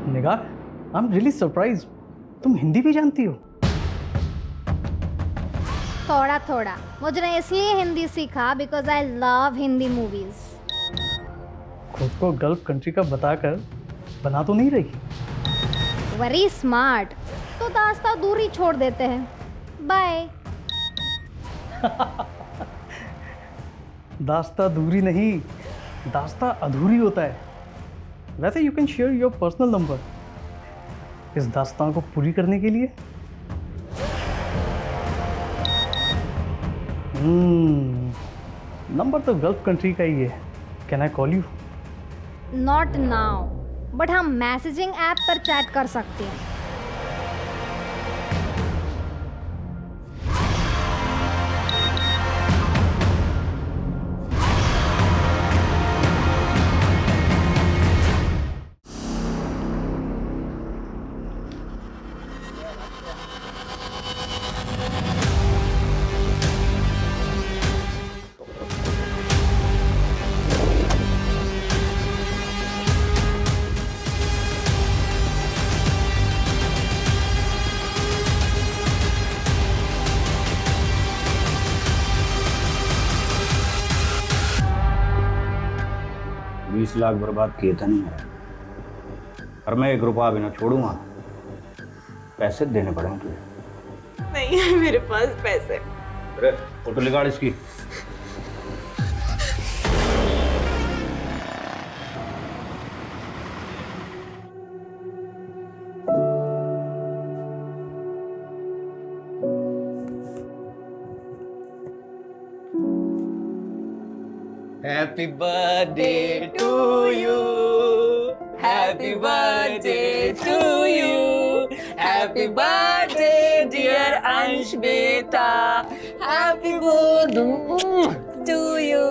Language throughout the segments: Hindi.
निगाह, आई एम रियली सरप्राइज, तुम हिंदी भी जानती हो? थोड़ा थोड़ा। मुझे इसलिए हिंदी सीखा because I love Hindi movies. खुद को गल्फ कंट्री का बताकर बना तो नहीं रही? Very smart. तो दास्ता दूरी छोड़ देते हैं। बाय। दास्ता दूरी नहीं, दास्ता अधूरी होता है। वैसे you can share your personal number इस दास्तां को पूरी करने के लिए। नंबर तो गल्फ कंट्री का ही है। Can I call you? Not now, but हम मैसेजिंग ऐप पर चैट कर सकते हैं। बीस लाख बर्बाद किए थे नहीं यार, और मैं एक रुपया भी ना छोड़ूंगा। पैसे देने पड़ेंगे तुझे। नहीं है मेरे पास पैसे। अरे फोटो निकाल इसकी। Happy birthday to you. Happy birthday to you. Happy birthday dear Ansh beta. Happy birthday to you.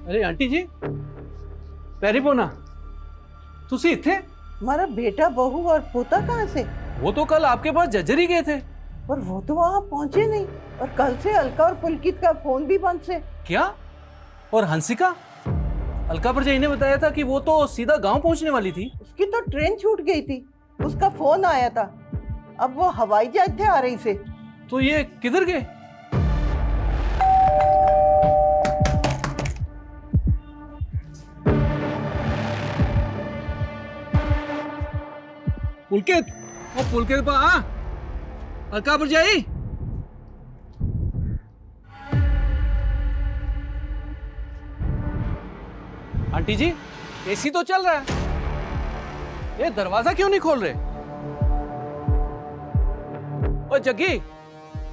अरे आंटी जी, पैरी पोना तुसी इत्थे? हमारा बेटा बहू और पोता कहाँ से? वो तो कल आपके पास जज्जर ही गए थे। पर वो तो वहाँ पहुँचे नहीं, और कल से अलका और पुलकित का फोन भी बंद से। क्या? और हंसिका? अलका परजाई ने बताया था कि वो तो सीधा गांव पहुंचने वाली थी। उसकी तो ट्रेन छूट गई थी, उसका फोन आया था। अब वो हवाई जहाज थे आ रही से। तो ये किधर गए? पुलकित, ओ पुलकित पा अलका परजाई। आंटी जी, एसी तो चल रहा है, ये दरवाजा क्यों नहीं खोल रहे? ओ जग्गी,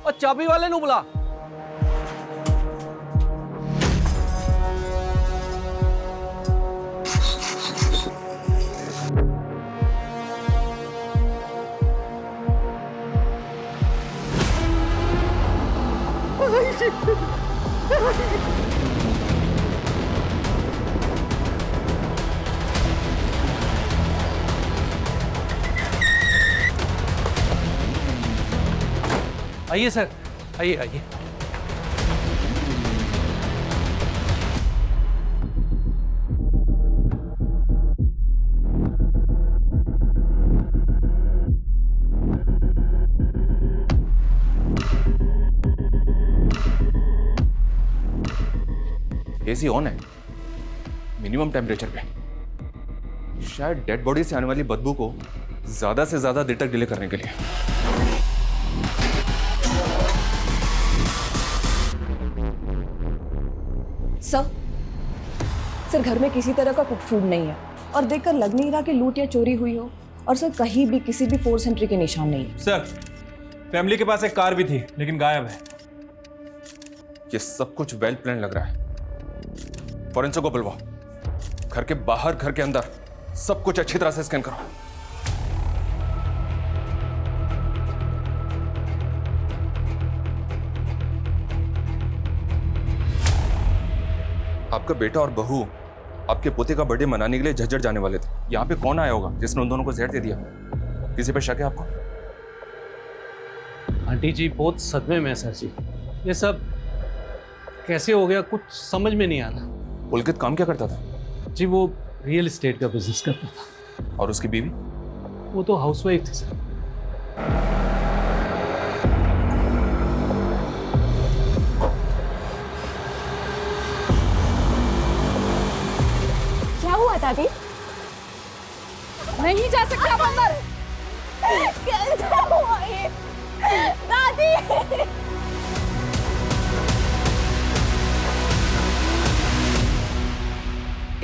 ओ चाबी वाले नु बुला। आइए सर, आइए आइए। एसी ऑन है, मिनिमम टेम्परेचर पे। शायद डेड बॉडी से आने वाली बदबू को ज्यादा से ज्यादा देर तक डिले करने के लिए। सर घर में किसी तरह का कुक फूड नहीं है और देखकर लग नहीं रहा कि लूट या चोरी हुई हो। और सर कहीं भी किसी भी फोर्स एंट्री के निशान नहीं है। सर फैमिली के पास एक कार भी थी लेकिन गायब है। ये सब कुछ वेल प्लान लग रहा है। फॉरेंसिक को बुलवाओ, घर के बाहर घर के अंदर सब कुछ अच्छी तरह से स्कैन करो। आपका बेटा और बहू आपके पोते का बर्थडे मनाने के लिए झज्जर जाने वाले थे। यहाँ पे कौन आया होगा जिसने उन दोनों को जहर दे दिया? किसी पे शक है आपको? आंटी जी बहुत सदमे में है सर जी। ये सब कैसे हो गया कुछ समझ में नहीं आ रहा। पुलकित काम क्या करता था? जी वो रियल एस्टेट का बिजनेस करता था। और उसकी बीवी? वो तो हाउसवाइफ थी सर। क्या हुआ दादी? नहीं जा सकता आप अंदर। कैसे हुआ ये? दादी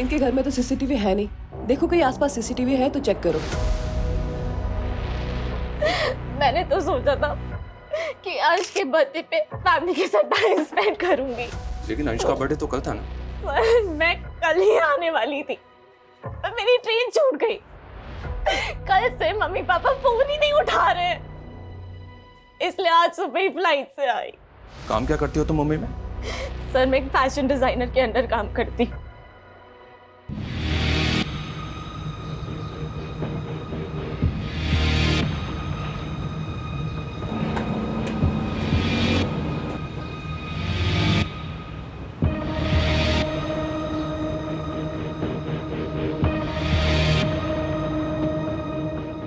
इनके घर में तो सीसीटीवी है नहीं। देखो कहीं आसपास सीसीटीवी है तो चेक करो। मैंने तो सोचा था कि अंश के बर्थडे पे फैमिली के साथ टाइम स्पेंड करूंगी, लेकिन अंश का बर्थडे तो कल था ना। पर मैं कल ही आने वाली थी पर मेरी ट्रेन छूट गई। कल से मम्मी पापा फोन ही नहीं उठा रहे, इसलिए आज सुबह ही फ्लाइट से आई। काम क्या करती हो तुम मुंबई में? सर मैं एक फैशन डिजाइनर के अंडर काम करती।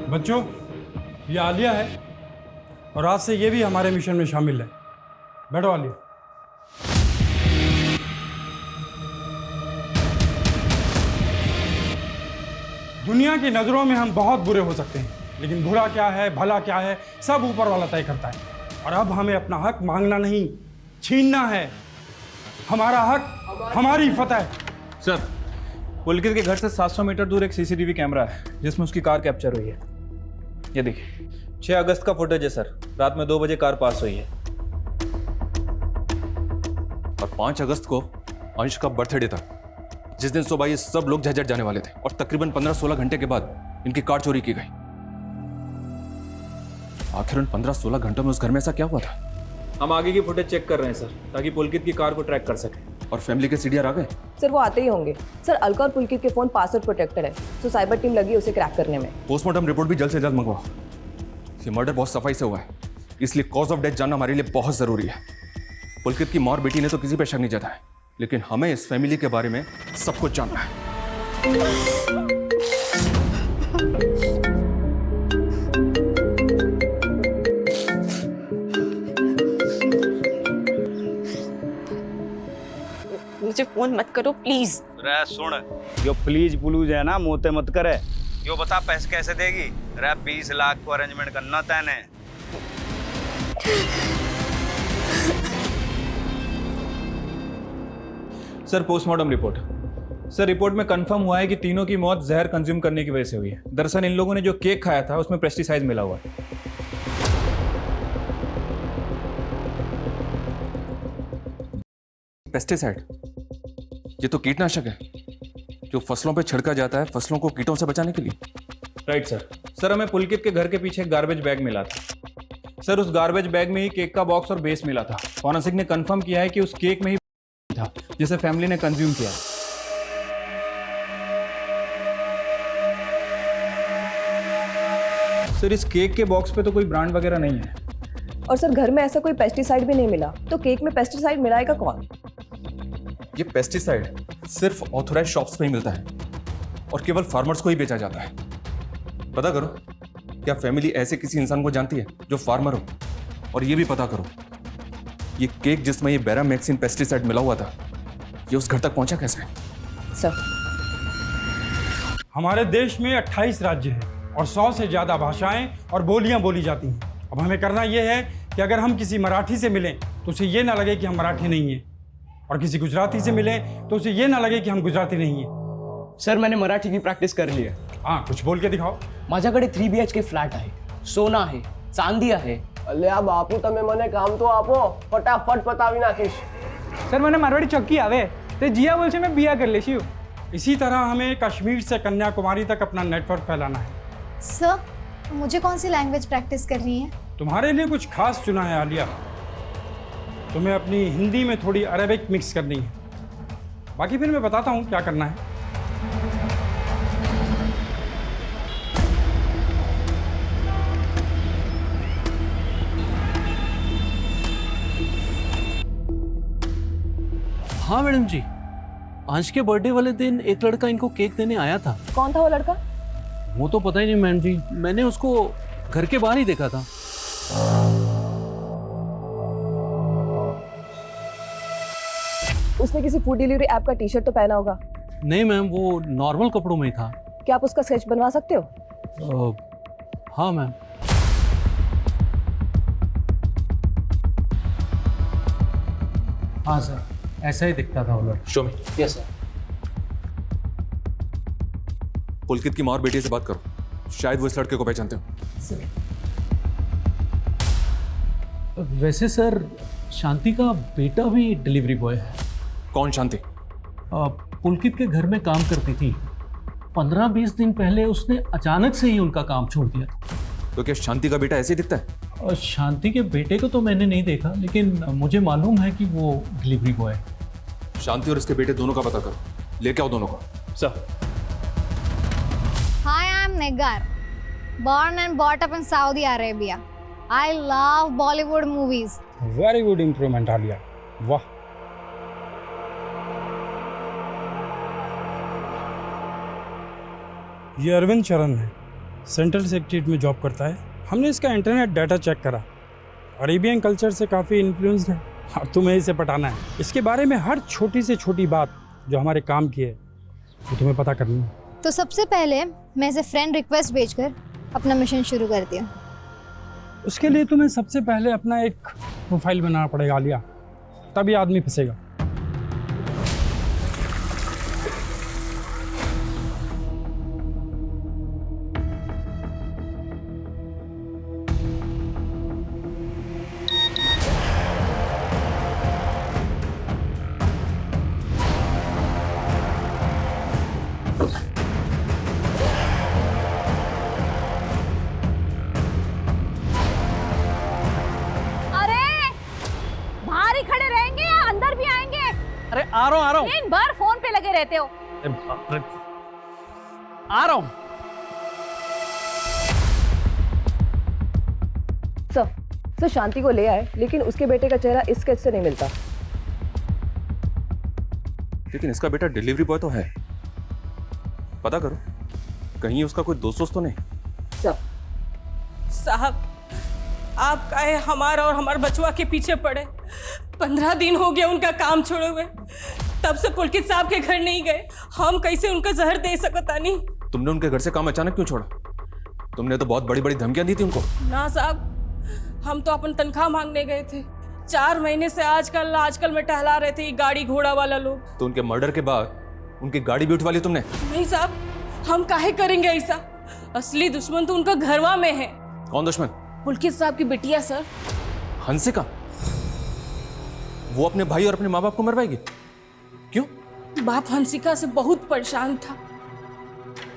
बच्चों ये आलिया है और आज से ये भी हमारे मिशन में शामिल है। बैठो आलिया। दुनिया की नज़रों में हम बहुत बुरे हो सकते हैं, लेकिन बुरा क्या है भला क्या है सब ऊपर वाला तय करता है। और अब हमें अपना हक मांगना नहीं छीनना है। हमारा हक हमारी फतह। सर पुलकित के घर से 700 मीटर दूर एक सीसीटीवी कैमरा है जिसमें उसकी कार कैप्चर हुई है। ये देखिए 6 अगस्त का फुटेज है सर। रात में 2 बजे कार पास हुई है। और 5 अगस्त को अंश का बर्थडे था, जिस दिन सुबह ये सब लोग झज्जर जाने वाले थे और तकरीबन 15-16 घंटे के बाद इनकी कार चोरी की गई। आखिर उन 15-16 घंटों में उस घर में ऐसा क्या हुआ था? हम आगे की फुटेज चेक कर रहे हैं सर ताकि पुलकित की कार को ट्रैक कर सकें। और फैमिली के सीडीआर आ गए? सर वो आते ही होंगे। सर अलका और पुलकित के फोन पासवर्ड प्रोटेक्टेड है तो साइबर टीम लगी उसे क्रैक करने में। पोस्टमार्टम रिपोर्ट भी जल्द से जल्द मंगवाओ। ये मर्डर बहुत सफाई से हुआ है, इसलिए कॉज ऑफ डेथ जानना हमारे लिए बहुत जरूरी है। पुलकित की माँ और बेटी ने तो किसी पे शक नहीं जताया, लेकिन हमें इस फैमिली के बारे में सब कुछ जानना है। मुझे फोन मत करो प्लीज। रे सुन, यो प्लीज प्लूज है ना मोते मत करे। यो बता पैसे कैसे देगी? रे 20 लाख को अरेंजमेंट करना तैने। Sir postmortem report. Sir report में कंफर्म हुआ है कि तीनों की मौत जहर कंज्यूम करने की वजह से हुई है। दरअसल इन लोगों ने जो केक खाया था उसमें पेस्टिसाइड मिला हुआ है। पेस्टिसाइड? ये तो कीटनाशक है जो फसलों पे छिड़का जाता है फसलों को कीटों से बचाने के लिए। Right sir. सर हमें पुलकित के घर के पीछे एक गार्बेज बैग मिला था। सर उस गार्बेज बैग में ही केक का बॉक्स और बेस मिला था। फॉरेंसिक ने कंफर्म किया है कि उस केक में ही था जिसे फैमिली ने कंज्यूम किया। सर इस केक के बॉक्स पे तो कोई ब्रांड वगैरह नहीं है। और सर घर में ऐसा कोई पेस्टिसाइड भी नहीं मिला तो केक में पेस्टिसाइड मिलाएगा कौन? ये पेस्टिसाइड सिर्फ ऑथोराइज शॉप्स में ही मिलता है और केवल फार्मर्स को ही बेचा जाता है। पता करो क्या फैमिली ऐसे किसी इंसान को जानती है जो फार्मर हो? और ये भी पता करो ये केक जिसमें ये बेरामैक्सिन पेस्टिसाइड मिला हुआ था ये उस घर तक पहुंचा कैसे? सर, हमारे देश में 28 राज्य हैं और 100 से ज़्यादा भाषाएं और बोलियां बोली जाती हैं। अब हमें करना यह है कि अगर हम किसी मराठी से मिलें तो उसे ये ना लगे कि हम मराठी नहीं हैं, और किसी गुजराती से मिलें तो उसे ये ना लगे कि हम गुजराती नहीं हैं। सर मैंने मराठी की प्रॅक्टिस करली आहे. हाँ, कुछ बोल के दिखाओ. माझ्याकडे 3 BHK फ्लॅट आहे, सोना आहे, चांदी आहे. અલ્યા બાપુ તમે મને કામ તો આપો, ફટાફટ પતાવી નાખીશ. सर मैंने मारवाड़ी चौकी आवे तो जिया बोल से मैं बिया कर लेशी हूँ. इसी तरह हमें कश्मीर से कन्याकुमारी तक अपना नेटवर्क फैलाना है. सर, मुझे कौन सी लैंग्वेज प्रैक्टिस करनी है? तुम्हारे लिए कुछ खास चुना है आलिया. तुम्हें अपनी हिंदी में थोड़ी अरेबिक मिक्स करनी है. बाकी फिर मैं बताता हूँ क्या करना है. हाँ मैडम जी, अंश के बर्थडे वाले दिन एक लड़का इनको केक देने आया था. कौन था वो लड़का? वो तो पता ही नहीं मैडम जी, मैंने उसको घर के बाहर ही देखा था. उसने किसी फूड डिलीवरी ऐप का टी-शर्ट तो पहना होगा. नहीं मैम, वो नॉर्मल कपड़ों में ही था. क्या आप उसका स्केच बनवा सकते हो? हाँ मैम. हाँ सर, ऐसा ही दिखता था वो लड़का. Show me. Yes sir. Pulkit की माँ और बेटी से बात करो, शायद वो इस लड़के को पहचानते हो. वैसे सर, शांति का बेटा भी डिलीवरी बॉय है. कौन शांति? पुलकित के घर में काम करती थी. 15-20 दिन पहले उसने अचानक से ही उनका काम छोड़ दिया था. तो क्या शांति का बेटा ऐसे ही दिखता है? शांति के बेटे को तो मैंने नहीं देखा, लेकिन मुझे मालूम है कि वो डिलीवरी बॉय है. शांति और इसके बेटे दोनों का पता करो, लेके आओ दोनों को. Sir. Hi, I'm Negar. Born and brought up in Saudi Arabia. I love Bollywood movies. Very good improvement Alia. वाह. ये अरविंद चरण है, सेंट्रल सेक्रेटरीट में जॉब करता है. हमने इसका इंटरनेट डाटा चेक करा. अरेबियन कल्चर से काफ़ी इन्फ्लुएंस्ड है. अब तुम्हें इसे पटाना है. इसके बारे में हर छोटी से छोटी बात जो हमारे काम की है वो तुम्हें पता करनी है. तो सबसे पहले मैं इसे फ्रेंड रिक्वेस्ट भेजकर अपना मिशन शुरू करती हूँ. उसके लिए तुम्हें सबसे पहले अपना एक प्रोफाइल बनाना पड़ेगा आलिया, तभी आदमी फंसेगा. अरे आ रहा हूँ. दिन भर फोन पे लगे रहते हो. आ रहा हूँ. सर, शांति को ले आए, लेकिन उसके बेटे का चेहरा इस स्केच से नहीं मिलता. लेकिन इसका बेटा डिलीवरी बॉय तो है. पता करो, कहीं उसका कोई दोस्त तो नहीं. साहब, आप काहे हमारा और हमारे बचुआ के पीछे पड़े? 15 दिन हो गए उनका काम छोड़े हुए. तब से पुलकित साहब के घर नहीं गए. हम कैसे उनका जहर दे सकता नहीं? तुमने उनके घर से काम अचानक क्यों छोड़ा? तुमने तो बहुत बड़ी बड़ी धमकियां दी थी उनको. ना साहब, हम तो अपन तनख्वाह मांगने गए थे. 4 महीने से आजकल में टहला रहे थे ये गाड़ी घोड़ा वाला लोग. तो उनके मर्डर के बाद उनकी गाड़ी भी उठवा ली तुमने? नहीं साहब, हम काहे करेंगे ऐसा? असली दुश्मन तो उनका घरवा में है. कौन दुश्मन? पुलकित साहब की बिटिया सर, हंसिका. वो अपने भाई और अपने माँ बाप को मरवाएगी? क्यों? बाप हंसिका से बहुत परेशान था.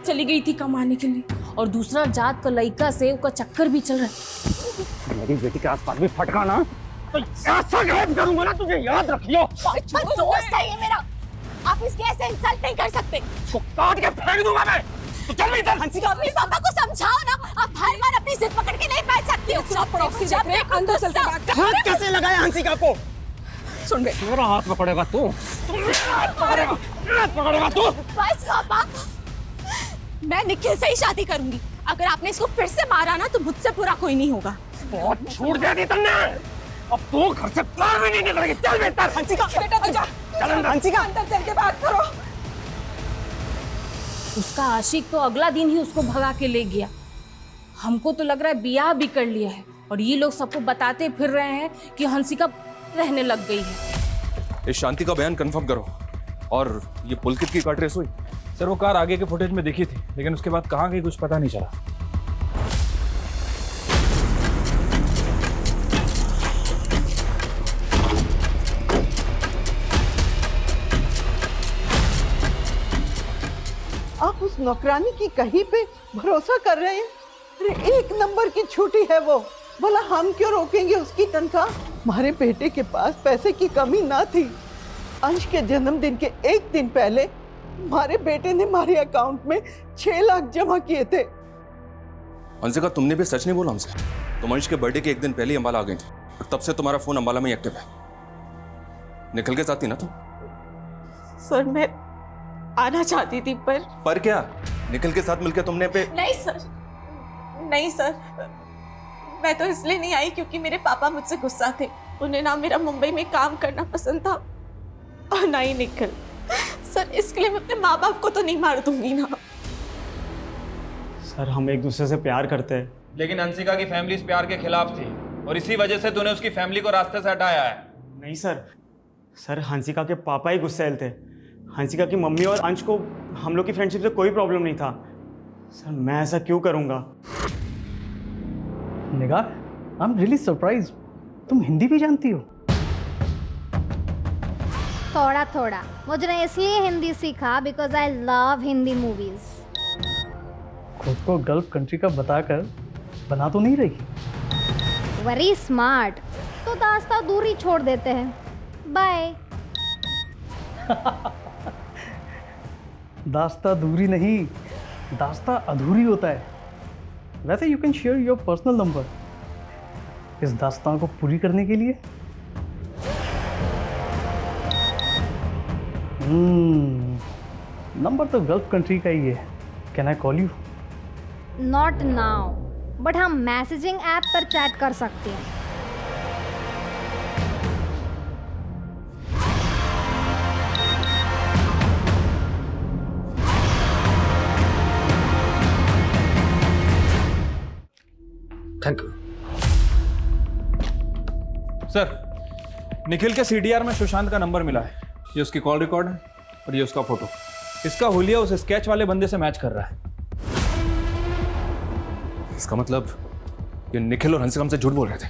चली गई थी कमाने के लिए, और दूसरा जात का लड़का से उसका चक्कर भी चल रहा है. मेरी बेटी के आसपास भी फटका ना तो ऐसा गायब करूंगा ना, तुझे याद रखियो. दोस्त है ये मेरा, आप इसके ऐसे इंसल्ट नहीं कर सकते. तो काट के फेंक दूंगा मैं. तो चल इधर. हंसिका, अपने पापा को समझाओ ना. आप हर बार अपनी जिद पकड़ के नहीं बैठ सकती हो. अंदर चलते बात कर. हाथ कैसे लगाया हंसिका को? सुन बे, मेरा हाथ पकड़ेगा तू. हाथ पकड़ेगा तू. बस पापा, मैं निखिल से ही शादी करूंगी. अगर आपने इसको फिर से मारा ना तो मुझसे बुरा कोई नहीं होगा. बहुत छूट दे दी तुमने. अब तू घर से बाहर भी नहीं निकलेगी. चल बेटा. हंसिका बेटा, हंसिका अंदर चल के बात करो। उसका आशिक तो अगला दिन ही उसको भगा के ले गया। हमको तो लग रहा है ब्याह भी कर लिया है और ये लोग सबको बताते फिर रहे हैं कि हंसिका रहने लग गई है। इस शांति का बयान कंफर्म करो। और ये पुलकित की कार ट्रेस हुई? सर वो कार आगे के फुटेज में दिखी थी, लेकिन उसके बाद कहाँ गई कुछ पता नहीं चला। आप उस नौकरानी की कहीं पे भरोसा कर रहे हैं? अरे एक नंबर की छुट्टी है वो, भला हम क्यों रोकेंगे उसकी तनख्वाह? हमारे बेटे के पास पैसे की कमी ना थी। अंश के जन्मदिन के एक दिन पहले हमारे बेटे ने हमारे अकाउंट में 6 लाख जमा किए थे। हंसिका, तुमने भी सच नहीं बोला हमसे। तुम अंश के बर्थडे के एक दिन पहले ही अंबाला आ गई थी और तब से तुम्हारा फोन अंबाला में ही एक्टिव है। निखिल के साथ थी ना तुम? सर मैं आना चाहती थी पर क्या निखिल के साथ मिलकर तुमने पे? नहीं सर, मैं तो इसलिए नहीं आई क्योंकि मेरे पापा मुझसे गुस्सा थे। उन्हें ना मेरा मुंबई में काम करना पसंद था और ना ही निखिल। सर इसके लिए मैं अपने माँ बाप को तो नहीं मार दूंगी ना। सर हम एक दूसरे से प्यार करते हैं। लेकिन हंसिका की फैमिली इस प्यार के खिलाफ थी और इसी वजह से तूने उसकी फैमिली को रास्ते से हटाया है। नहीं सर हंसिका के पापा ही गुस्सैल थे। हंसिका की मम्मी और अंश को हम लोग की फ्रेंडशिप से कोई प्रॉब्लम नहीं था। सर मैं ऐसा क्यों करूँगा? निगाह, आई एम रियली सरप्राइज। तुम हिंदी भी जानती हो? थोड़ा थोड़ा। मुझे इसलिए हिंदी सीखा because I love Hindi movies. खुद को गल्फ कंट्री का बताकर बना तो नहीं रही? Very smart. तो दास्ता दूरी छोड़ देते हैं। बाय। दास्ता दूरी नहीं, दास्ता अधूरी होता है। वैसे you can share your personal number इस दास्तां को पूरी करने के लिए। नंबर तो गल्फ कंट्री का ही है। Can I call you? Not now, but हम मैसेजिंग ऐप पर चैट कर सकते हैं। Thank you sir. निखिल के सीडीआर में सुशांत का नंबर मिला है। ये उसकी कॉल रिकॉर्ड है और ये उसका फोटो। इसका हुलिया उस स्केच वाले बंदे से मैच कर रहा है। इसका मतलब ये निखिल और हंसिका हमसे झूठ बोल रहे थे।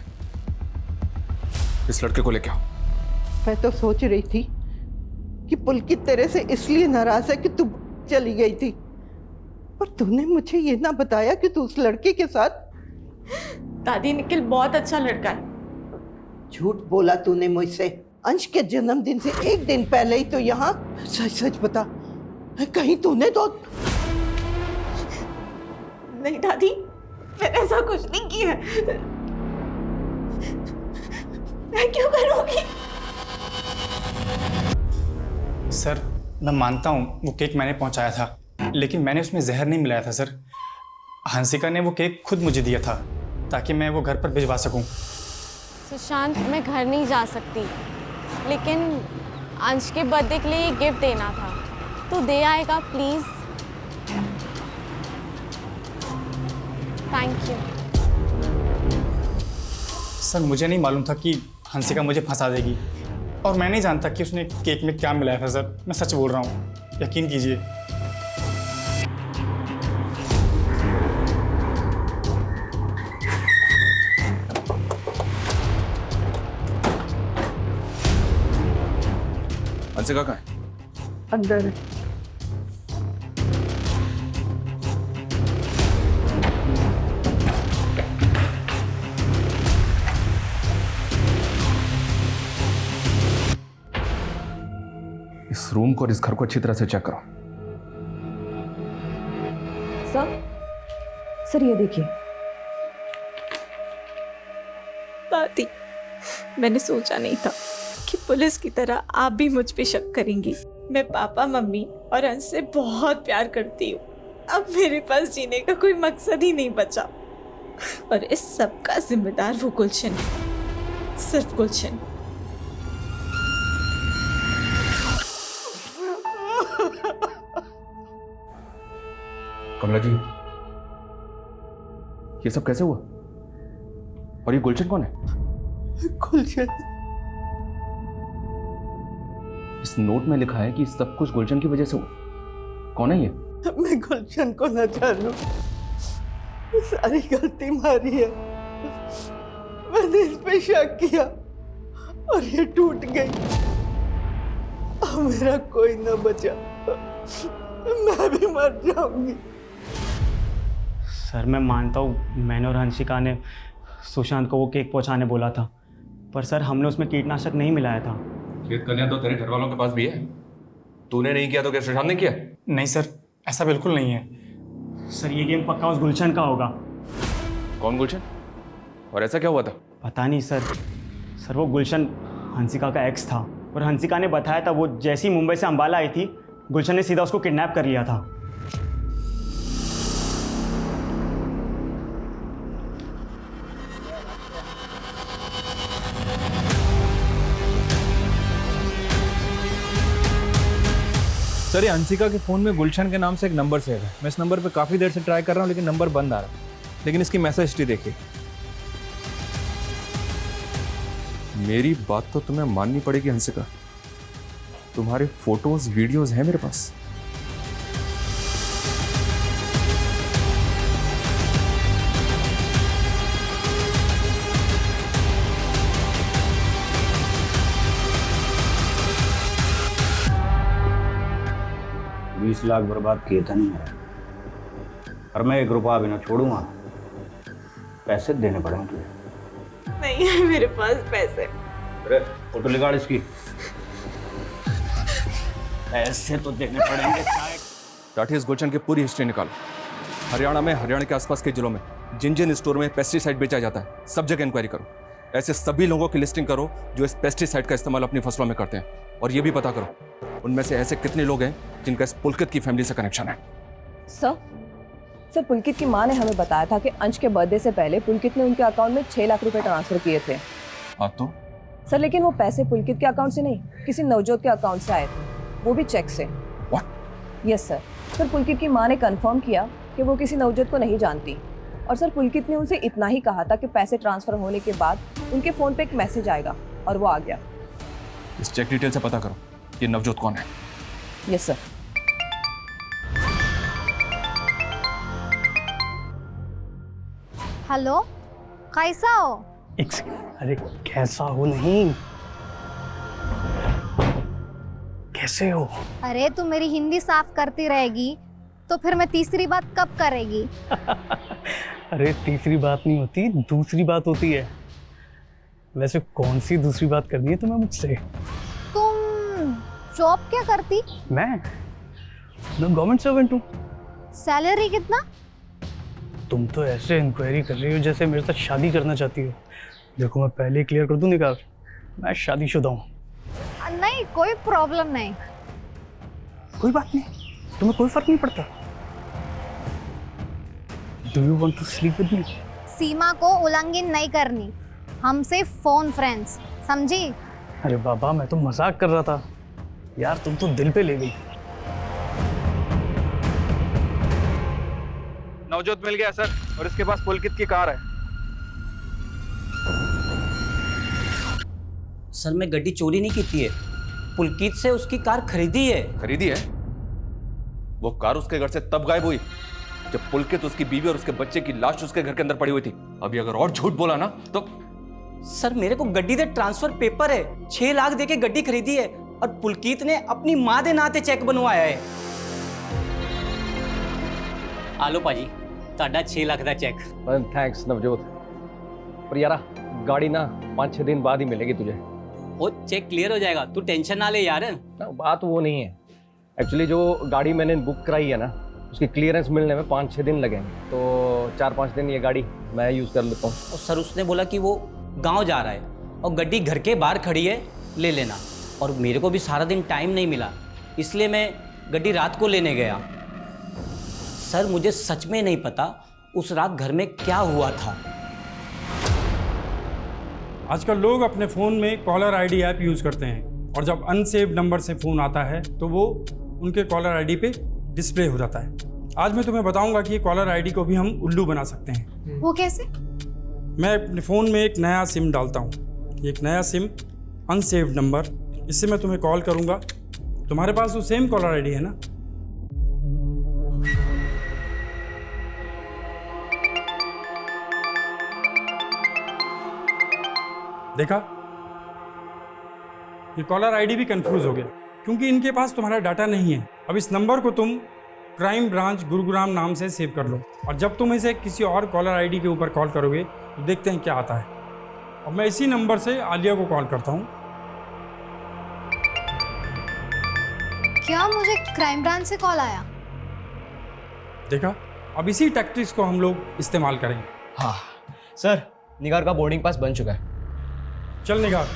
इस लड़के को लेके आओ। मैं तो सोच रही थी कि पुलकित तेरे से इसलिए नाराज है कि तू चली गई थी, पर तूने मुझे ये ना बताया कि तू उस लड़के के साथ। दादी निखिल बहुत अच्छा लड़का है। झूठ बोला तूने मुझसे। अंश के जन्मदिन से एक दिन पहले ही तो यहाँ। सच सच बता, कहीं तूने तो नहीं दादी, मैंने ऐसा कुछ नहीं किया। मैं क्यों करूँगी? सर मैं मानता हूँ वो केक मैंने पहुँचाया था, लेकिन मैंने उसमें जहर नहीं मिलाया था सर। हंसिका ने वो केक खुद मुझे दिया था ताकि मैं वो घर पर भिजवा सकूं। सुशांत, मैं घर नहीं जा सकती, लेकिन अंश के बर्थडे के लिए गिफ्ट देना था। तो दे आएगा प्लीज? Thank you. सर मुझे नहीं मालूम था कि हंसिका मुझे फंसा देगी, और मैं नहीं जानता कि उसने केक में क्या मिलाया था सर। मैं सच बोल रहा हूँ, यकीन कीजिए। हंसिका कहाँ है? अंदर। इस रूम को और इस घर को अच्छी तरह से चेक करो। सर ये देखिए। दादी, मैंने सोचा नहीं था कि पुलिस की तरह आप भी मुझ पे शक करेंगी। मैं पापा, मम्मी और अंश से बहुत प्यार करती हूँ। अब मेरे पास जीने का कोई मकसद ही नहीं बचा, और इस सब का जिम्मेदार वो गुलशन है, सिर्फ गुलशन। कमला जी, ये सब कैसे हुआ? और ये गुलशन कौन है? गुलशन, इस नोट में लिखा है कि सब कुछ गुलशन की वजह से हुआ। कौन है ये? मैं गुलशन को न जानूं, सारी गलती मारी है। मैंने इस पे शक किया और ये टूट गई। अब मेरा कोई न बचा, मैं भी मर जाऊंगी। सर मैं मानता हूँ मैंने और हंसिका ने सुशांत को वो केक पहुंचाने बोला था, पर सर हमने उसमें कीटनाशक नहीं मिलाया था। खेत कन्या तो तेरे घर वालों के पास भी है। तूने नहीं किया तो क्या सुशांत ने किया? नहीं सर, ऐसा बिल्कुल नहीं है। सर ये गेम पक्का उस गुलशन का होगा। कौन गुलशन? और ऐसा क्या हुआ था? पता नहीं सर। सर वो गुलशन हंसिका का एक्स था और हंसिका ने बताया था वो जैसी मुंबई से अंबाला आई थी, गुलशन ने सीधा उसको किडनैप कर लिया था। सर ये हंसिका के फ़ोन में गुलशन के नाम से एक नंबर सेव है। मैं इस नंबर पे काफ़ी देर से ट्राई कर रहा हूँ लेकिन नंबर बंद आ रहा है। लेकिन इसकी मैसेज हिस्ट्री देखिए। मेरी बात तो तुम्हें माननी पड़ेगी हंसिका, तुम्हारे फोटोज वीडियोज हैं मेरे पास। $20 लाख बर्बाद किए थे नहीं मेरे, और मैं 1 रुपया भी ना छोड़ूंगा। पैसे देने पड़ेंगे तुझे। नहीं है मेरे पास पैसे। अरे फोटो निकाल इसकी। पैसे तो देने पड़ेंगे। राठी, इस गुलशन की पूरी हिस्ट्री निकालो। हरियाणा में, हरियाणा के आसपास के जिलों में जिन जिन स्टोर में पेस्टिसाइड बेचा जाता है सब जगह इंक्वायरी करो। ऐसे सभी लोगों की लिस्टिंग करो जो इस पेस्टिसाइड का इस्तेमाल अपनी फसलों में करते हैं, और ये भी पता करो उनमें से ऐसे कितने लोग हैं जिनका इस पुलकित की फैमिली से कनेक्शन है। सर पुलकित की माँ ने हमें बताया था कि अंश के बर्थडे से पहले पुलकित ने उनके अकाउंट में 6 लाख रुपए ट्रांसफर किए थे। हाँ तो सर लेकिन वो पैसे पुलकित के अकाउंट से नहीं, किसी नवजोत के अकाउंट से आए थे, वो भी चेक से। Yes sir. सर पुलकित की माँ ने कंफर्म किया कि वो किसी नवजोत को नहीं जानती, और सर पुलकित ने उनसे इतना ही कहा था कि पैसे ट्रांसफर होने के बाद उनके फ़ोन पे एक मैसेज आएगा, और वो आ गया। इस चेक डिटेल से पता करो ये नवजोत कौन है। Yes sir. हेलो, कैसा हो? अरे कैसा हो नहीं, कैसे हो? अरे तू मेरी हिंदी साफ करती रहेगी तो फिर मैं तीसरी बात कब करेगी? अरे तीसरी बात नहीं होती, दूसरी बात होती है। वैसे कौन सी दूसरी बात करनी है तुम्हें मुझसे? तुम जॉब क्या करती? मैं गवर्नमेंट सर्वेंट हूँ। सैलरी कितना? तुम तो ऐसे इंक्वायरी कर रही हो जैसे मेरे साथ शादी करना चाहती हो। देखो मैं पहले क्लियर कर दूं निकाल, मैं शादीशुदा हूँ। नहीं कोई प्रॉब्लम नहीं। कोई बात नहीं, तुम्हें कोई फर्क नहीं पड़ता। Do you want to sleep with me? Seema को उल्लंघन नहीं करनी, हमसे फोन फ्रेंड्स, समझी? अरे बाबा मैं तो मजाक कर रहा था यार, तुम तो दिल पे ले गई। नवजोत मिल गया सर, और इसके पास पुलकित की कार है। सर मैं गड्डी चोरी नहीं की है, पुलकित से उसकी कार खरीदी है। खरीदी है? वो कार उसके घर से तब गायब हुई जब पुलकित, उसकी बीवी और उसके बच्चे की लाश उसके घर के अंदर पड़ी हुई थी। अभी अगर और झूठ बोला ना तो। सर मेरे को गड्डी दे ट्रांसफर पेपर है, 6 लाख देके गड्डी खरीदी है, और पुलकित ने अपनी मां दे नाते चेक बनवाया है। आलो पाजी, ਤੁਹਾਡਾ 6 लाख का चेक। थैंक्स नवजोत, पर यार गाड़ी ना 5-6 दिन बाद ही मिलेगी तुझे। वो चेक क्लियर हो जाएगा, तू टेंशन ना ले यार। ना बात वो नहीं है, एक्चुअली जो गाड़ी मैंने बुक कराई है ना उसकी क्लियरेंस मिलने में 5-6 दिन लगेंगे, तो 4-5 दिन ये गाड़ी मैं यूज़ कर लेता हूँ। और सर उसने बोला कि वो गांव जा रहा है और गड्डी घर के बाहर खड़ी है, ले लेना। और मेरे को भी सारा दिन टाइम नहीं मिला, इसलिए मैं गड्डी रात को लेने गया। सर मुझे सच में नहीं पता उस रात घर में क्या हुआ था। आजकल लोग अपने फ़ोन में कॉलर आईडी ऐप यूज़ करते हैं, और जब अनसेव्ड नंबर से फ़ोन आता है तो वो उनके कॉलर आईडी पे डिस्प्ले हो जाता है। आज मैं तुम्हें बताऊंगा कि कॉलर आईडी को भी हम उल्लू बना सकते हैं। वो कैसे? मैं अपने फ़ोन में एक नया सिम डालता हूँ, एक नया सिम, अनसेव्ड नंबर, इससे मैं तुम्हें कॉल करूँगा। तुम्हारे पास वो सेम कॉलर आईडी है ना? देखा, ये कॉलर आईडी भी कंफ्यूज हो गया क्योंकि इनके पास तुम्हारा डाटा नहीं है। अब इस नंबर को तुम क्राइम ब्रांच गुरुग्राम नाम से सेव कर लो और जब तुम इसे किसी और कॉलर आईडी के ऊपर कॉल करोगे तो देखते हैं क्या आता है। अब मैं इसी नंबर से आलिया को कॉल करता हूँ। क्या मुझे क्राइम ब्रांच से कॉल आया? देखा, अब इसी टैक्टिक्स को हम लोग इस्तेमाल करेंगे। हाँ सर, निगार का बोर्डिंग पास बन चुका है। चल निगार,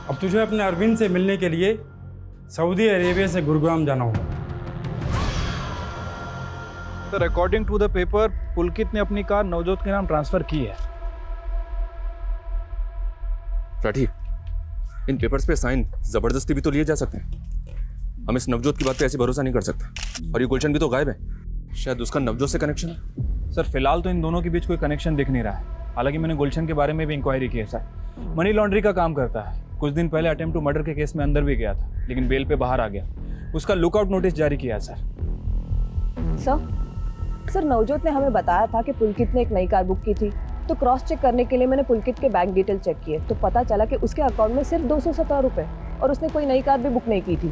अब तुझे अपने अरविंद से मिलने के लिए सऊदी अरेबिया से गुरुग्राम जाना होगा। Sir, according to the paper Pulkit ने अपनी कार नवजोत के नाम ट्रांसफर की है। राठी, इन पेपर्स पे साइन जबरदस्ती भी तो लिए जा सकते हैं। हम इस नवजोत की बात पे ऐसे भरोसा नहीं कर सकते। और ये गुलशन भी तो गायब है, शायद उसका नवजोत से कनेक्शन है। सर, फिलहाल तो इन दोनों के बीच कोई कनेक्शन दिख नहीं रहा है। हालांकि मैंने गुलशन के बारे में भी इंक्वायरी की है सर। मनी लॉन्ड्री का काम करता है। कुछ दिन पहले अटेम्प्ट टू मर्डर के केस में अंदर भी गया था, लेकिन बेल पे बाहर आ गया। उसका लुकआउट नोटिस जारी किया सर। सर नवजोत ने हमें बताया था कि पुलकित ने एक नई कार बुक की थी, तो क्रॉस चेक करने के लिए मैंने पुलकित के बैंक डिटेल चेक किए तो पता चला कि उसके अकाउंट में सिर्फ 217 रुपये और उसने कोई नई कार भी बुक नहीं की थी।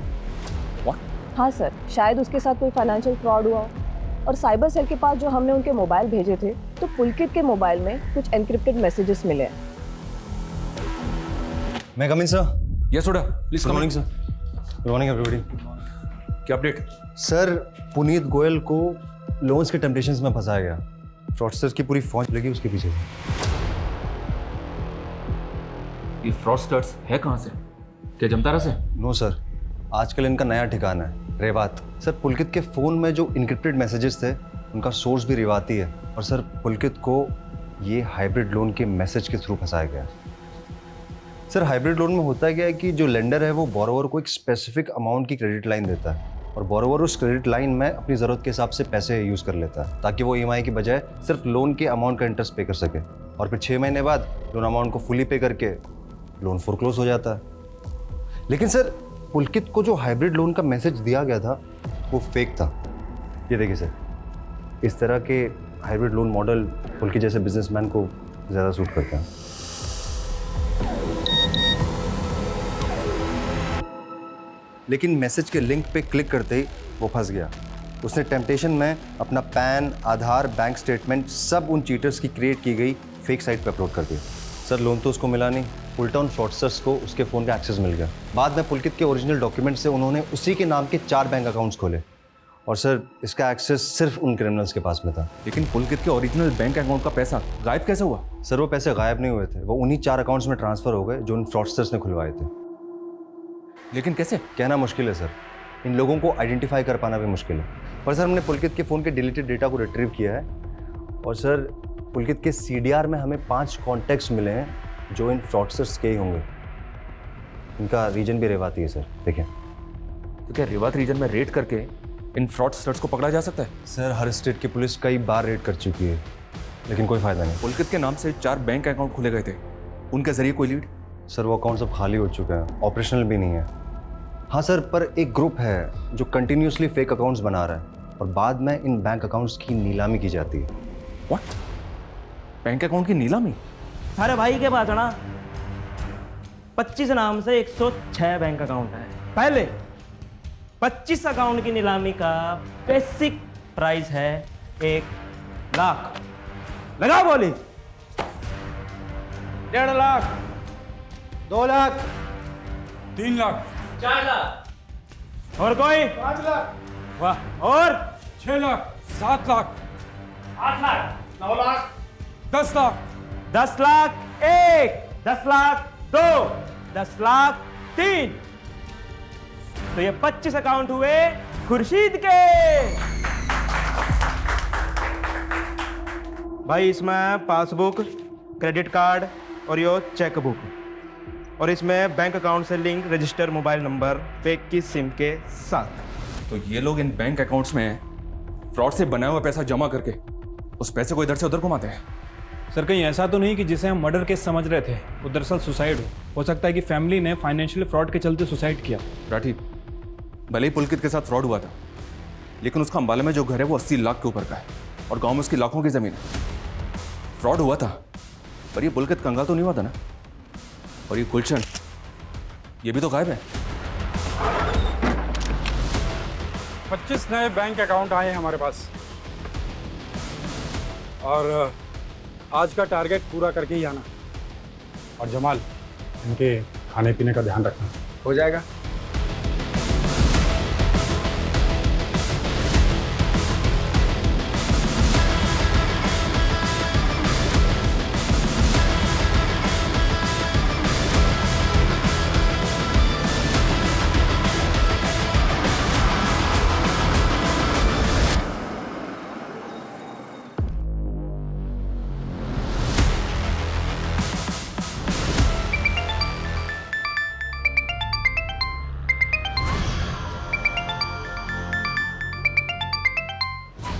हाँ सर, शायद उसके साथ कोई फाइनेंशियल फ्रॉड हुआ। और साइबर सेल के पास जो हमने उनके मोबाइल भेजे थे तो पुलकित के मोबाइल में कुछ एनक्रिप्टेड मैसेजेस मिले। मैं कम इन सर? यस सोडा, please good morning sir. Good morning everybody. क्या अपडेट? सर, पुनीत गोयल को लोन्स के टेम्पटेशंस में फंसाया गया। फ्रॉडस्टर्स की पूरी फौज लगी उसके पीछे। ये फ्रॉडस्टर्स है कहाँ से? क्या जमतारा से? नो सर, आजकल इनका नया ठिकाना है रेवात। सर, पुलकित के फ़ोन में जो इनक्रिप्टेड मैसेजेस थे उनका सोर्स भी रेवाती है। और सर, पुलकित को ये हाइब्रिड लोन के मैसेज के थ्रू फंसाया गया। सर, हाइब्रिड लोन में होता क्या है कि जो लेंडर है वो बोरोवर को एक स्पेसिफिक अमाउंट की क्रेडिट लाइन देता है और बोरोवर उस क्रेडिट लाइन में अपनी ज़रूरत के हिसाब से पैसे यूज़ कर लेता है ताकि वो ईएमआई की बजाय सिर्फ लोन के अमाउंट का इंटरेस्ट पे कर सके। और फिर 6 महीने बाद लोन अमाउंट को फुली पे करके लोन फोरक्लोज हो जाता है। लेकिन सर, पुलकित को जो हाइब्रिड लोन का मैसेज दिया गया था वो फेक था। ये देखिए सर, इस तरह के हाइब्रिड लोन मॉडल पुलकित जैसे बिजनेसमैन को ज़्यादा सूट करते हैं। लेकिन मैसेज के लिंक पे क्लिक करते ही वो फंस गया। उसने टेम्पटेशन में अपना पैन, आधार, बैंक स्टेटमेंट सब उन चीटर्स की क्रिएट की गई फेक साइट पे अपलोड कर दिया। सर, लोन तो उसको मिला नहीं, उल्टा उन फ्रॉडस्टर्स को उसके फ़ोन का एक्सेस मिल गया। बाद में पुलकित के ओरिजिनल डॉक्यूमेंट से उन्होंने उसी के नाम के 4 बैंक अकाउंट्स खोले और सर, इसका एक्सेस सिर्फ उन क्रिमिनल्स के पास में था। लेकिन पुलकित के ओरिजिनल बैंक अकाउंट का पैसा गायब कैसे हुआ? सर, वो पैसे गायब नहीं हुए थे, वो उन्हीं 4 अकाउंट्स में ट्रांसफ़र हो गए जो उन फ्रॉडस्टर्स ने खुलवाए थे। लेकिन कैसे? कहना मुश्किल है सर, इन लोगों को आइडेंटिफाई कर पाना भी मुश्किल है। पर सर, हमने पुलकित के फ़ोन के डिलीटेड डेटा को रिट्रीव किया है और सर, पुलकित के CDR में हमें 5 कॉन्टैक्ट्स मिले हैं जो इन फ्रॉडस्टर्स के ही होंगे। इनका रीजन भी रेवाती है सर, देखिए। तो क्या रेवात रीजन में रेड करके इन फ्रॉडस्टर्स को पकड़ा जा सकता है? सर, हर स्टेट की पुलिस कई बार रेड कर चुकी है लेकिन कोई फ़ायदा नहीं। पुलकित के नाम से 4 बैंक अकाउंट खुले गए थे, उनके जरिए कोई लीड? सर, वो अकाउंट सब खाली हो चुके हैं, ऑपरेशनल भी नहीं है। हाँ सर, पर एक ग्रुप है जो कंटिन्यूसली फेक अकाउंट्स बना रहा है और बाद में इन बैंक अकाउंट्स की नीलामी की जाती है। व्हाट? बैंक अकाउंट की नीलामी? अरे भाई के पास है ना 25 नाम से 106 बैंक अकाउंट है। पहले 25 अकाउंट की नीलामी का बेसिक प्राइस है 1 लाख। लगाओ बोली। 1.5 लाख, 2 लाख, 3 लाख, 4 लाख। और कोई? 5 लाख। वाह। और 6 लाख, 7 लाख, 8 लाख, 9 लाख, 10 लाख, 10 लाख 1, 10 लाख 2, 10 लाख 3। तो ये 25 अकाउंट हुए खुर्शीद के। भाई, इसमें पासबुक, क्रेडिट कार्ड और यो चेक बुक, और इसमें बैंक अकाउंट से link register mobile number fake की सिम के साथ। तो ये लोग इन बैंक अकाउंट्स में फ्रॉड से बनाया हुआ पैसा जमा करके उस पैसे को इधर से उधर घुमाते हैं। सर कहीं ऐसा तो नहीं कि जिसे हम मर्डर केस समझ रहे थे वो दरअसल सुसाइड हो सकता है कि फैमिली ने फाइनेंशियल फ्रॉड के चलते सुसाइड किया। राठी, भले ही पुलकित के साथ फ्रॉड हुआ था, लेकिन उसका अंबाला में जो घर है वो 80 लाख के ऊपर का है और गांव में उसकी लाखों की जमीन है। फ्रॉड हुआ था, पर ये पुलकित कंगाल तो नहीं हुआ था ना। और ये गुलशन, ये भी तो गायब है। 25 नए बैंक अकाउंट आए हैं हमारे पास और आज का टारगेट पूरा करके ही आना। और जमाल, इनके खाने पीने का ध्यान रखना। हो जाएगा।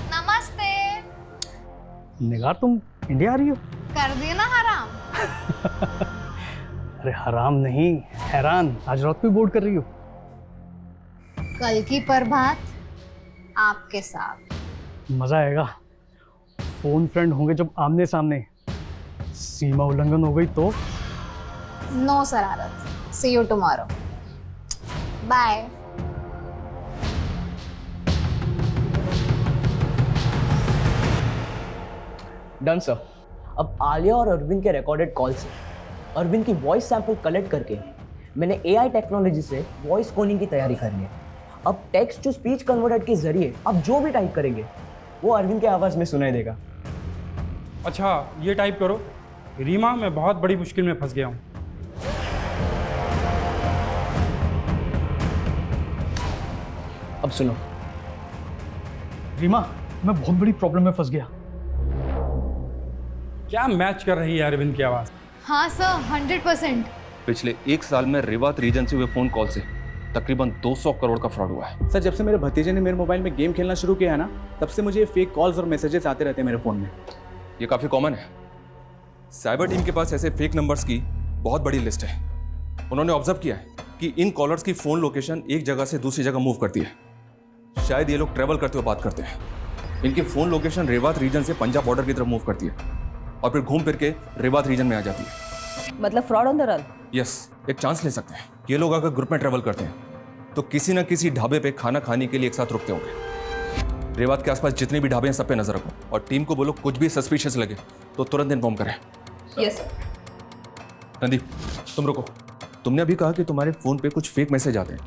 नमस्ते। निगार, तुम इंडिया आ रही हो? कर दिए ना हराम। अरे हराम नहीं, हैरान। आज रात को बोर्ड कर रही हो? कल की प्रभात आपके साथ। मजा आएगा। फोन फ्रेंड होंगे जब आमने सामने। सीमा उल्लंघन हो गई तो? नो शरारत। See you tomorrow. Bye. Done sir. अब आलिया और अरविंद के रिकॉर्डेड कॉल से अरविंद की वॉइस सैंपल कलेक्ट करके मैंने एआई टेक्नोलॉजी से वॉइस क्लोनिंग की तैयारी कर ली है। अब टेक्स्ट टू स्पीच कन्वर्टर के जरिए आप जो भी टाइप करेंगे वो अरविंद की आवाज़ में सुनाई देगा। अच्छा, ये टाइप करो, रीमा मैं बहुत बड़ी मुश्किल में फंस गया हूँ। अब सुनो। रीमा, मैं बहुत बड़ी प्रॉब्लम में फंस गया। क्या मैच कर रही है अरविंद की आवाज़? हाँ सर, 100%। पिछले 1 साल में रेवात रीजन से हुए फोन कॉल से तकरीबन 200 करोड़ का फ्रॉड हुआ है। सर जब से मेरे भतीजे ने मेरे मोबाइल में गेम खेलना शुरू किया है ना, तब से मुझे फेक कॉल्स और मैसेजेस आते रहते हैं मेरे फ़ोन में। ये काफ़ी कॉमन है। साइबर टीम के पास ऐसे फेक नंबर्स की बहुत बड़ी लिस्ट है। उन्होंने ऑब्जर्व किया है कि इन कॉलर्स की फ़ोन लोकेशन एक जगह से दूसरी जगह मूव करती है। शायद ये लोग ट्रैवल करते हुए बात करते हैं। इनकी फ़ोन लोकेशन रेवात रीजन से पंजाब बॉर्डर की तरफ मूव करती है और फिर घूम फिर के रेवात रीजन में आ जाती है। मतलब fraud on the run. Yes, एक चांस ले सकते हैं। ये लोग अगर ग्रुप में ट्रैवल करते हैं तो किसी न किसी ढाबे पे खाना खाने के लिए एक साथ रुकते होंगे। रेवात के आसपास जितने भी ढाबे हैं सब पे नजर रखो और टीम को बोलो कुछ भी सस्पिशियस लगे तो तुरंत इन्फॉर्म करें। Yes sir. नंदी, तुम रुको। तुमने अभी कहा कि तुम्हारे फोन पे कुछ फेक मैसेज आते हैं,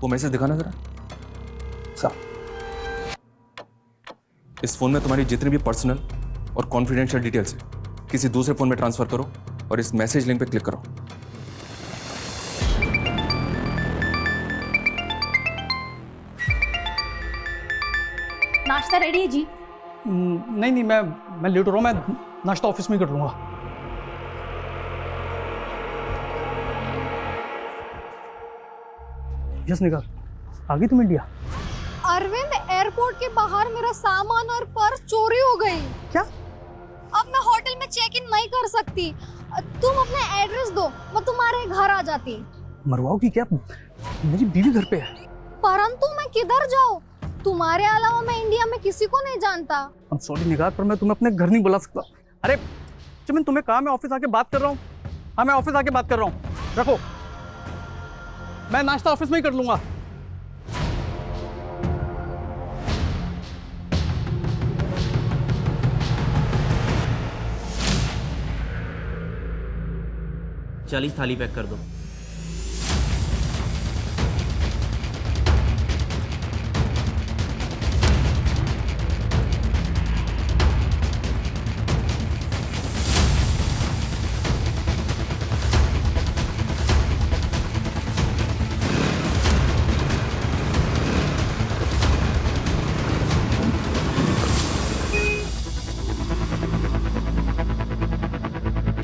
वो मैसेज दिखाना जरा। इस फोन में तुम्हारी जितनी भी पर्सनल और कॉन्फिडेंशियल डिटेल्स है किसी दूसरे फोन में ट्रांसफर करो और इस मैसेज लिंक पे क्लिक करो। नाश्ता रेडी है जी? नहीं नहीं, मैं लेट हो रहा हूँ। मैं नाश्ता ऑफिस में ही कर लूँगा। यस निगार, आ गई तुम इंडिया? अरविंद, एयरपोर्ट के बाहर मेरा सामान और पर्स चोरी हो गई। क्या? अब मैं होटल में चेक इन नहीं कर सकती। तुम अपना एड्रेस दो, मैं तुम्हारे घर आ जाती। मरवाओगी क्या? मेरी बीवी घर पे है। परंतु मैं किधर जाऊँ? तुम्हारे अलावा मैं इंडिया में किसी को नहीं जानता। I'm sorry निगार, पर मैं तुम्हें अपने घर नहीं बुला सकता। अरे चमन, तुम्हें कहा मैं ऑफिस आके बात कर रहा हूँ। हाँ, मैं ऑफिस आके बात कर रहा हूँ। रखो, मैं नाश्ता ऑफिस में ही कर लूंगा। चालीस थाली पैक कर दो।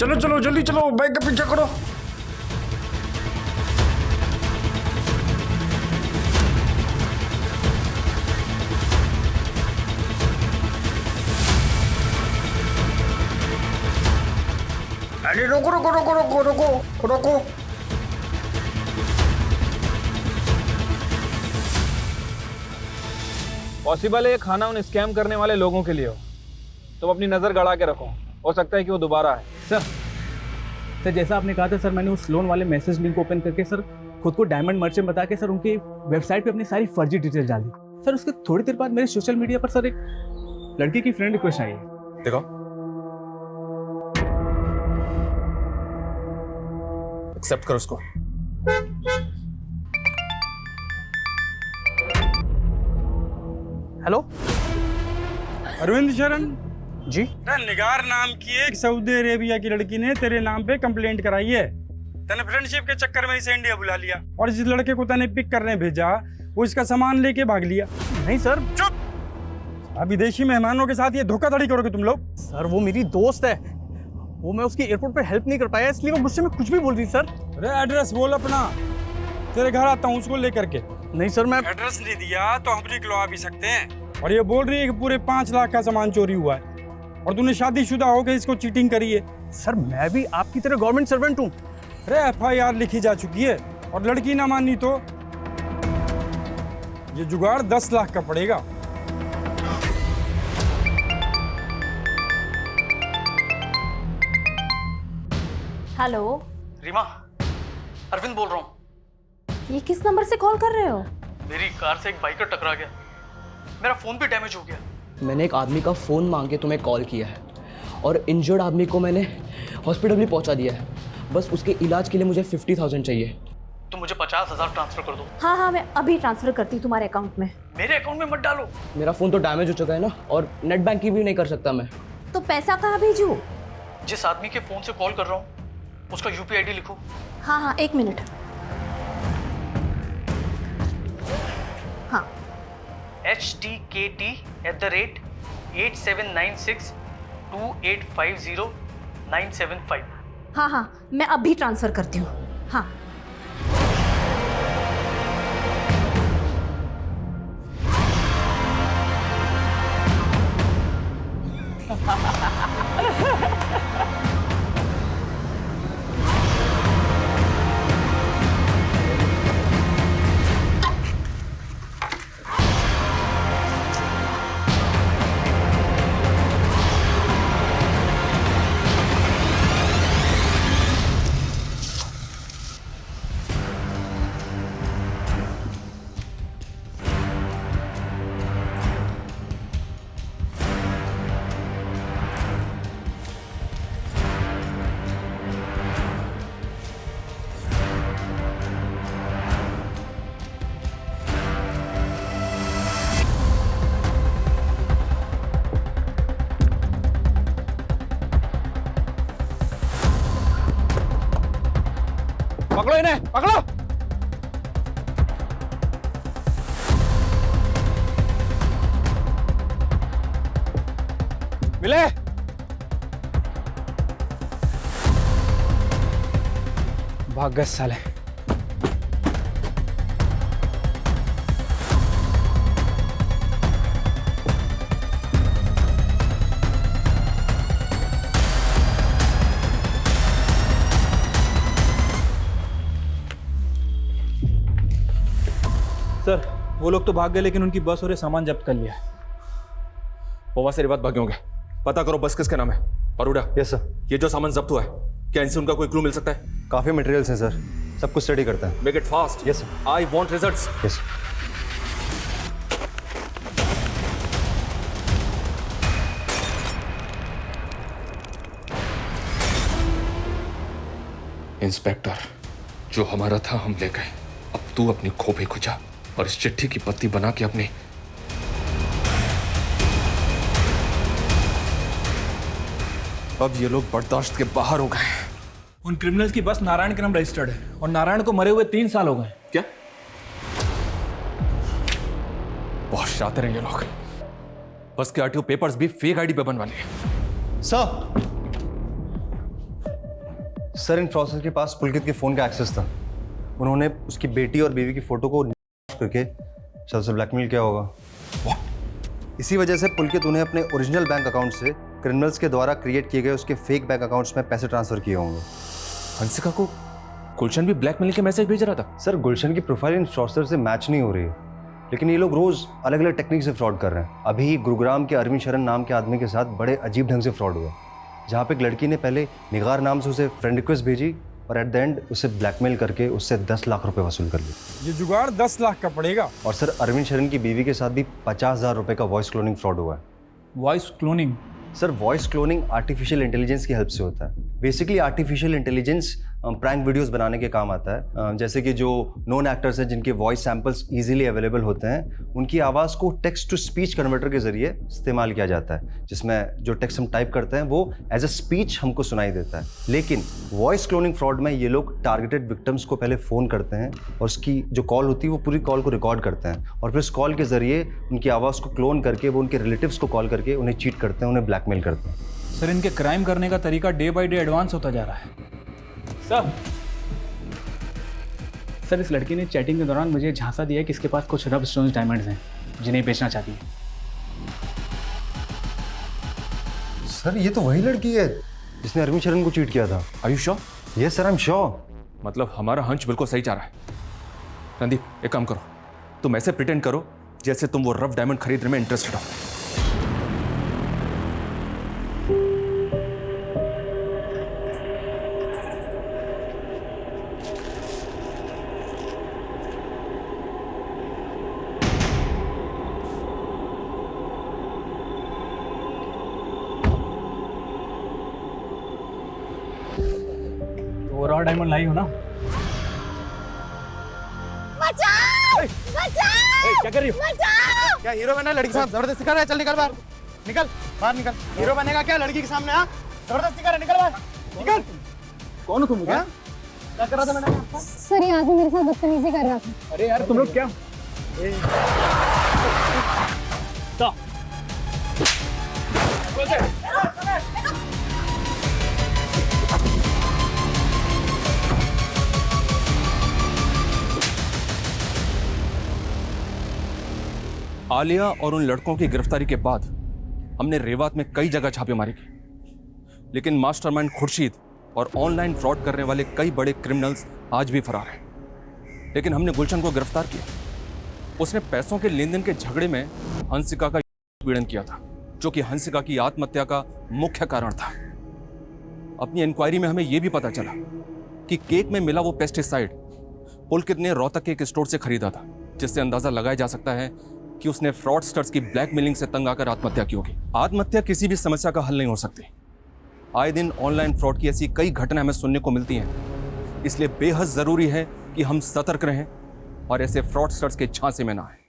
चलो चलो जल्दी चलो, बैग का पीछा करो। रुको रुको रुको रुको रुको रुको। पॉसिबल है ये खाना उन स्कैम करने वाले लोगों के लिए हो। तुम अपनी नज़र गड़ा के रखो, हो सकता है कि वो दोबारा आए। सर जैसा आपने कहा था सर, मैंने उस लोन वाले मैसेज लिंक ओपन करके सर खुद को डायमंड मर्चेंट बता के सर उनकी वेबसाइट पे अपनी सारी फर्जी डिटेल डाल दी सर। उसके थोड़ी देर बाद मेरे सोशल मीडिया पर सर एक लड़की की फ्रेंड रिक्वेस्ट आई है। देखो, एक्सेप्ट करो उसको। हेलो अरविंद शरण जी। निगार नाम की एक सऊदी अरेबिया की लड़की ने तेरे नाम पे कंप्लेंट कराई है। तने फ्रेंडशिप के चक्कर में इसे इंडिया बुला लिया और जिस लड़के को तने पिक करने भेजा वो इसका सामान लेके भाग लिया। नहीं सर। चुप। अब विदेशी मेहमानों के साथ ये धोखाधड़ी करोगे तुम लोग? सर वो मेरी दोस्त है, वो मैं उसकी एयरपोर्ट पे हेल्प नहीं कर पाया इसलिए वो मुझसे में कुछ भी बोल रही सर। अरे एड्रेस बोल अपना, तेरे घर आता हूँ उसको लेकर के। नहीं सर मैं एड्रेस नहीं दिया तो हम निकलवा भी सकते हैं। और ये बोल रही है कि पूरे 5 लाख का सामान चोरी हुआ है और तूने शादीशुदा होकर इसको चीटिंग करी है। सर मैं भी आपकी तरह गवर्नमेंट सर्वेंट हूँ। अरे FIR लिखी जा चुकी है और लड़की ना मानी तो ये जुगाड़ 10 लाख का पड़ेगा। हेलो रीमा, अरविंद बोल रहा हूँ। ये किस नंबर से कॉल कर रहे हो? मेरी कार से एक बाइकर टकरा गया, मेरा फोन भी डैमेज हो गया। मैंने एक आदमी का फ़ोन मांग के तुम्हें कॉल किया है और इंजर्ड आदमी को मैंने हॉस्पिटल भी पहुंचा दिया है। बस उसके इलाज के लिए मुझे 50,000 चाहिए। तो मुझे 50,000 ट्रांसफर कर दो। हाँ हाँ, मैं अभी ट्रांसफर करती हूँ तुम्हारे अकाउंट में। मेरे अकाउंट में मत डालो। मेरा फ़ोन तो डैमेज हो चुका है ना, और नेट बैंकिंग भी नहीं कर सकता मैं। तो पैसा कहाँ भेजूँ? जिस आदमी के फोन से कॉल कर रहा हूँ उसका UPI ID लिखो। हाँ हाँ, 1 मिनट। हाँ, HTKT@87962850 हाँ हाँ, मैं अभी ट्रांसफर करती हूँ। हाँ पकड़ो इन्हें, पकड़ो। मिले। भाग गए साले। सर वो लोग तो भाग गए लेकिन उनकी बस और ये सामान जब्त कर लिया। वहां से बात भागे होंगे, पता करो बस किसके नाम है। परूडा। Yes sir. ये जो सामान जब्त हुआ है, क्या इनसे उनका कोई क्लू मिल सकता है? काफ़ी मटेरियल्स हैं सर, सब कुछ स्टडी करते हैं। Make it fast. Yes sir. I want results. Yes. Inspector, जो हमारा था हम ले गए, अब तू अपनी खोपड़ी खुजा और इस चिट्ठी की पत्ती बना के अपनी अब ये लोग बर्दाश्त के बाहर हो गए। उन क्रिमिनल्स की बस नारायण के नाम रजिस्टर्ड है और नारायण को मरे हुए 3 साल हो गए। क्या? बहुत शातिर हैं ये लोग। बस के RTO पेपर्स भी फेक ID पे बनवा लिए। सर इन फ्रॉसेस के पास पुलकित के फ़ोन का एक्सेस था। उन्होंने उसकी बेटी और बीवी की फ़ोटो को करके शायद से ब्लैकमेल किया होगा। इसी वजह से पुलकित उन्हें अपने ओरिजिनल बैंक अकाउंट से क्रिमिनल्स के द्वारा क्रिएट किए गए उसके फेक बैंक अकाउंट्स में पैसे ट्रांसफर किए होंगे। हंसिका को गुलशन भी ब्लैकमेल के मैसेज भेज रहा था? सर गुलशन की प्रोफाइल इन फ्रॉडस्टर से मैच नहीं हो रही है, लेकिन ये लोग रोज अलग अलग टेक्निक से फ्रॉड कर रहे हैं। अभी गुरुग्राम के अरविंद शरण नाम के आदमी के साथ बड़े अजीब ढंग से फ्रॉड हुआ, जहाँ पे एक लड़की ने पहले निगार नाम से उसे फ्रेंड रिक्वेस्ट भेजी और एट द एंड उसे ब्लैकमेल करके उससे 10 लाख रुपए वसूल कर लिए। ये जुगाड़ 10 लाख का पड़ेगा। और सर अरविंद शरण की बीवी के साथ भी 50,000 रुपए का वॉइस क्लोनिंग फ्रॉड हुआ है। Voice cloning? Sir voice cloning artificial intelligence की हेल्प से होता है। Basically artificial intelligence prank videos बनाने के काम आता है। जैसे कि जो नोन एक्टर्स हैं जिनके वॉइस सैंपल्स इजीली अवेलेबल होते हैं, उनकी आवाज़ को टेक्स्ट टू स्पीच कन्वर्टर के जरिए इस्तेमाल किया जाता है, जिसमें जो टेक्स्ट हम टाइप करते हैं वो एज अ स्पीच हमको सुनाई देता है। लेकिन वॉइस क्लोनिंग फ्रॉड में ये लोग टारगेटेड विक्टिम्स को पहले फ़ोन करते हैं और उसकी जो कॉल होती है वो पूरी कॉल को रिकॉर्ड करते हैं और फिर उस कॉल के जरिए उनकी आवाज़ को क्लोन करके वो उनके रिलेटिव्स को कॉल करके उन्हें चीट करते हैं, उन्हें ब्लैकमेल करते हैं। सर इनके क्राइम करने का तरीका डे बाय डे एडवांस होता जा रहा है। सर इस लड़की ने चैटिंग के दौरान मुझे झांसा दिया कि इसके पास कुछ रब स्टोन्स डायमंड्स हैं जिन्हें बेचना चाहती है। सर ये तो वही लड़की है जिसने अरविंद शरण को चीट किया था। Are you sure? Yes sir, I am sure. मतलब हमारा हंच बिल्कुल सही जा रहा है। रणदीप एक काम करो, तुम ऐसे प्रिटेंड करो जैसे तुम वो रफ डायमंड खरीदने में इंटरेस्टेड हो। वो रॉ डायमंड लाई हो ना? बचाओ! बचाओ! क्या कर रही हो? बचाओ! क्या हीरो बनना लड़की के सामने जबरदस्ती कर रहा है? चल निकल बाहर, निकल बाहर, निकल। हीरो बनेगा क्या लड़की के सामने? हाँ जबरदस्ती कर रहा है, निकल बाहर, निकल। कौन हो तुम? क्या कर रहा था मैंने? सर ये आदमी मेरे साथ बदतमीजी कर रहा था। अरे यार तुम लोग क्या आलिया और उन लड़कों की गिरफ्तारी के बाद हमने रेवात में कई जगह छापेमारी की, लेकिन मास्टरमाइंड खुर्शीद और ऑनलाइन फ्रॉड करने वाले कई बड़े क्रिमिनल्स आज भी फरार हैं। लेकिन हमने गुलशन को गिरफ्तार किया। उसने पैसों के लेन देन के झगड़े में हंसिका का पीड़न किया था, जो कि हंसिका की आत्महत्या का मुख्य कारण था। अपनी इंक्वायरी में हमें यह भी पता चला कि केक में मिला वो पेस्टिसाइड पुलकित ने रोहतक के एक स्टोर से खरीदा था, जिससे अंदाजा लगाया जा सकता है कि उसने फ्रॉडस्टर्स की ब्लैकमेलिंग से तंग आकर आत्महत्या की होगी। आत्महत्या किसी भी समस्या का हल नहीं हो सकती। आए दिन ऑनलाइन फ्रॉड की ऐसी कई घटनाएं हमें सुनने को मिलती हैं, इसलिए बेहद जरूरी है कि हम सतर्क रहें और ऐसे फ्रॉडस्टर्स के झांसे में ना आए।